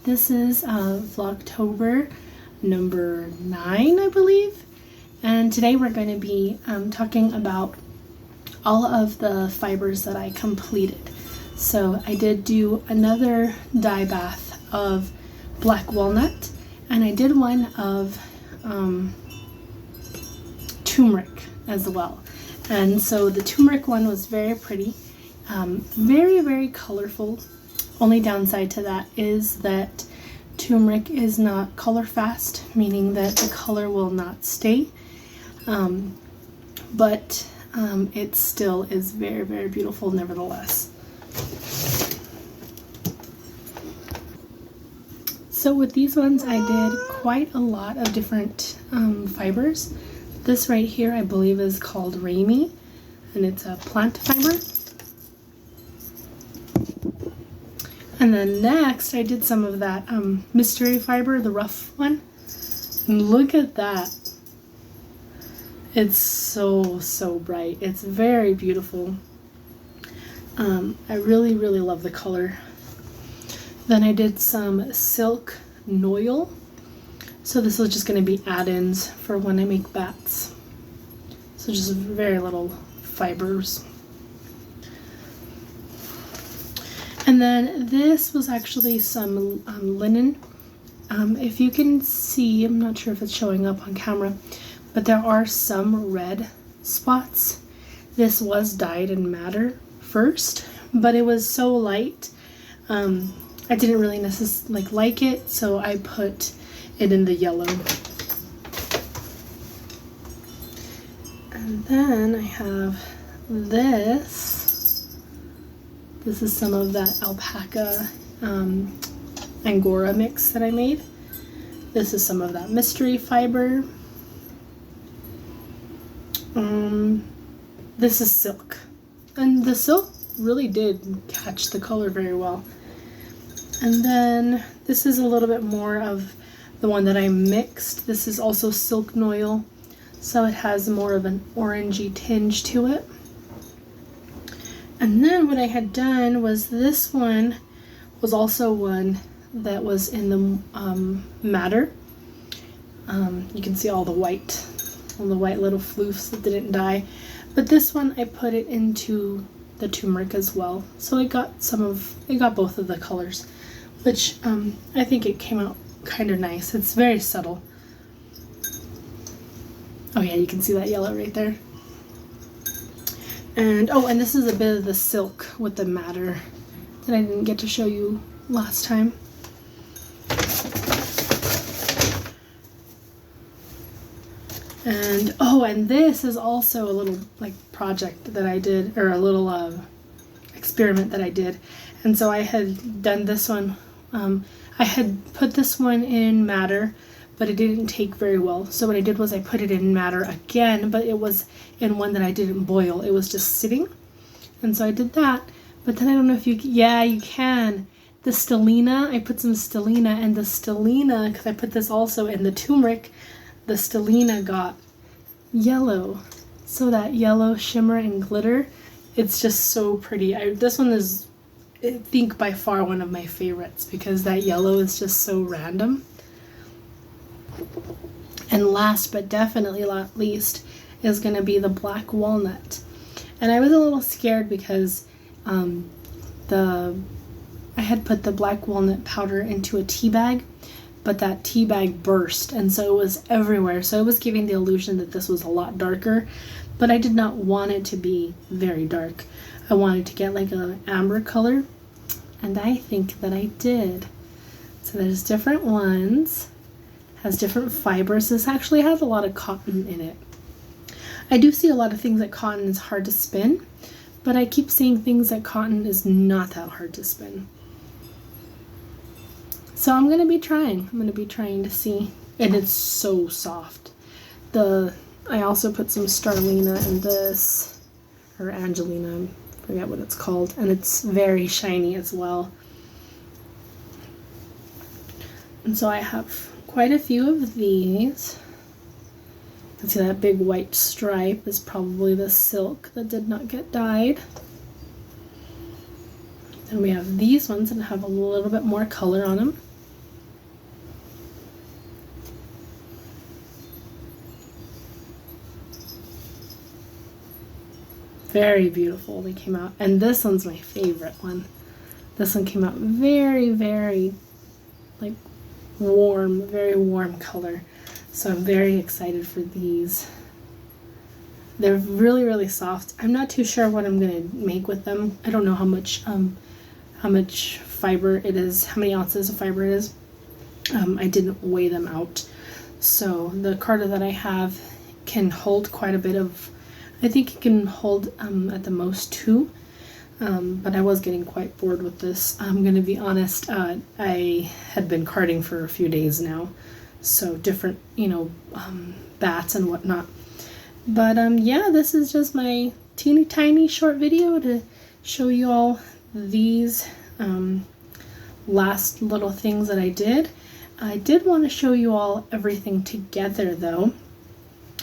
This is Vlogtober number 9, I believe. And today we're going to be talking about all of the fibers that I completed. So I did do another dye bath of black walnut, and I did one of turmeric as well. And so the turmeric one was very pretty, very colorful. Only downside to that is that turmeric is not color fast, meaning that the color will not stay, but it still is very beautiful nevertheless. So with these ones I did quite a lot of different fibers. This right here I believe is called Rami, and it's a plant fiber. And then next I did some of that mystery fiber, the rough one. And look at that. It's so bright. It's very beautiful. I really love the color. Then I did some silk noil. So this is just going to be add-ins for when I make bats. So just very little fibers. And then this was actually some linen. If you can see, I'm not sure if it's showing up on camera, but there are some red spots. This was dyed in madder first, but it was so light. I didn't really necessarily like it, so I put it in the yellow. And then I have this. This is some of that alpaca Angora mix that I made. This is some of that mystery fiber. This is silk. And the silk really did catch the color very well. And then this is a little bit more of the one that I mixed. This is also silk noil, so it has more of an orangey tinge to it. And then what I had done was this one was also one that was in the madder. You can see all the white little floofs that didn't dye. But this one I put it into the turmeric as well. So it got both of the colors, which I think it came out kind of nice. It's very subtle. Oh yeah, you can see that yellow right there. And and this is a bit of the silk with the madder that I didn't get to show you last time. And this is also a little project that I did, or a little experiment that I did. And so I had done this one. I had put this one in madder, but it didn't take very well. So what I did was I put it in madder again, but it was in one that I didn't boil. It was just sitting. And so I did that. But then I don't know if you can. The stellina, I put some stellina, and the stellina, because I put this also in the turmeric, the stellina got yellow. So that yellow shimmer and glitter, it's just so pretty. This one is, I think, by far one of my favorites, because that yellow is just so random. And last but definitely not least is going to be the black walnut. And I was a little scared because I had put the black walnut powder into a tea bag, but that tea bag burst, and so it was everywhere. So it was giving the illusion that this was a lot darker, but I did not want it to be very dark. I wanted to get like an amber color, and I think that I did. So there's different ones. Has different fibers. This actually has a lot of cotton in it. I do see a lot of things that cotton is hard to spin, but I keep seeing things that cotton is not that hard to spin. So I'm going to be trying to see, and it's so soft. I also put some starlina in this, or angelina, I forget what it's called, and it's very shiny as well. And so I have quite a few of these. You can see that big white stripe is probably the silk that did not get dyed. Then we have these ones that have a little bit more color on them. very beautiful they came out. And this one's my favorite one. This one came out very, very like warm, very warm color. So I'm very excited for these. They're really, really soft. I'm not too sure what I'm gonna make with them. I don't know how much fiber it is, how many ounces of fiber it is. I didn't weigh them out. So the carder that I have can hold quite a bit of, I think it can hold at the most 2. But I was getting quite bored with this. I'm gonna be honest, I had been carding for a few days now. So different, bats and whatnot. But yeah, this is just my teeny tiny short video to show you all these last little things that I did. I did want to show you all everything together though.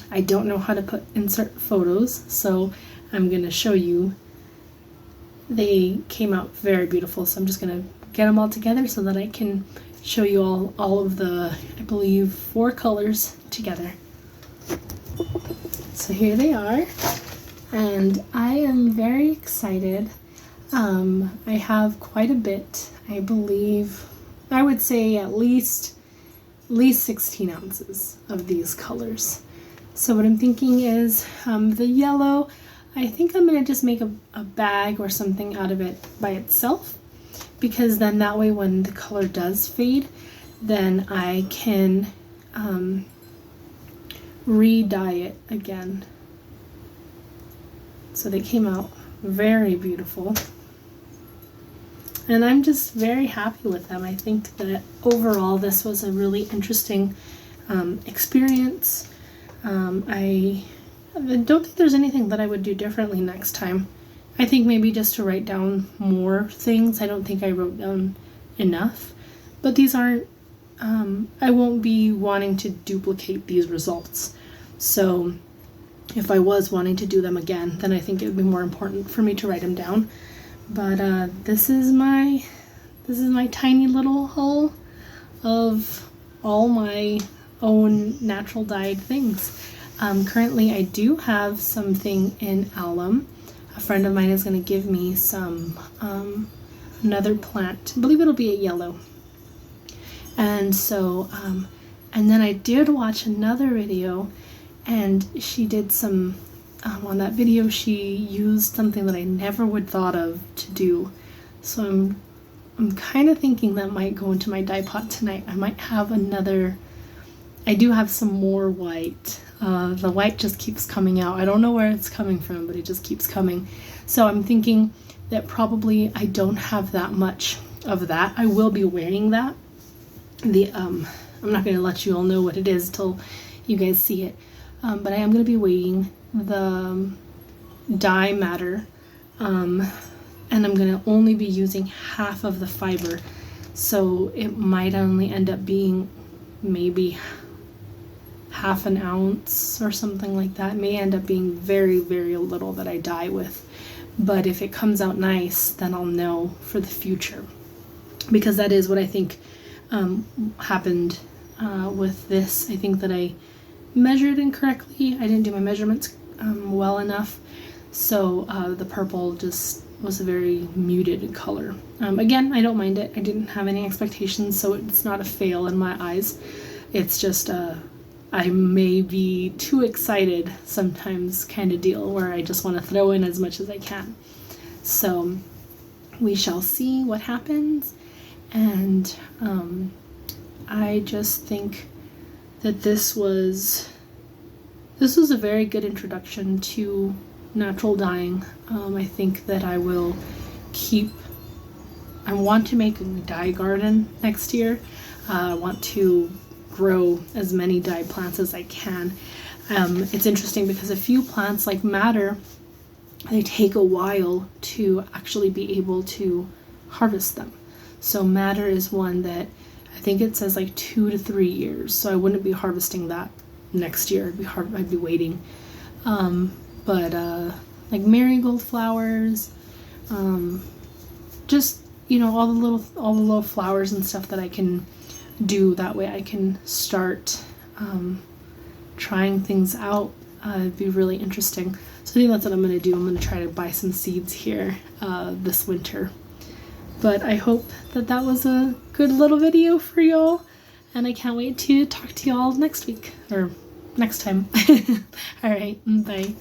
I don't know how to insert photos, so I'm going to show you. They came out very beautiful, so I'm just going to get them all together so that I can show you all of the, I believe, 4 colors together. So here they are, and I am very excited. I have quite a bit, I believe, I would say at least 16 ounces of these colors. So what I'm thinking is the yellow, I think I'm going to just make a bag or something out of it by itself, because then that way when the color does fade, then I can re-dye it again. So they came out very beautiful. And I'm just very happy with them. I think that overall this was a really interesting experience. I don't think there's anything that I would do differently next time. I think maybe just to write down more things. I don't think I wrote down enough. But these aren't, I won't be wanting to duplicate these results. So if I was wanting to do them again, then I think it would be more important for me to write them down. But this is my tiny little haul of all my own natural dyed things. Currently I do have something in alum. A friend of mine is going to give me some another plant. I believe it'll be a yellow. And so and then I did watch another video, and she did some on that video she used something that I never would thought of to do. So I'm kind of thinking that might go into my dye pot tonight. I might have another, I do have some more white. The white just keeps coming out. I don't know where it's coming from, but it just keeps coming. So I'm thinking that probably I don't have that much of that. I will be wearing that. I'm not going to let you all know what it is till you guys see it. But I am going to be weighing the dye matter, and I'm going to only be using half of the fiber, so it might only end up being maybe half an ounce or something like that. It may end up being very, very little that I dye with, but if it comes out nice, then I'll know for the future, because that is what I think happened with this. I think that I measured incorrectly. I didn't do my measurements well enough, so the purple just was a very muted color. Again, I don't mind it. I didn't have any expectations, so it's not a fail in my eyes. It's just I may be too excited sometimes kind of deal, where I just want to throw in as much as I can. So we shall see what happens, and I just think that this was a very good introduction to natural dyeing. I think that I will I want to make a dye garden next year. I want to grow as many dye plants as I can. It's interesting because a few plants like madder, they take a while to actually be able to harvest them. So madder is one that I think it says like 2 to 3 years, so I wouldn't be harvesting that next year. I'd be waiting. But like marigold flowers, just all the little flowers and stuff that I can do. That way I can start trying things out. It'd be really interesting. So I think that's what I'm going to do. I'm going to try to buy some seeds here this winter. But I hope that that was a good little video for y'all. And I can't wait to talk to y'all next week. Or next time. Alright, bye.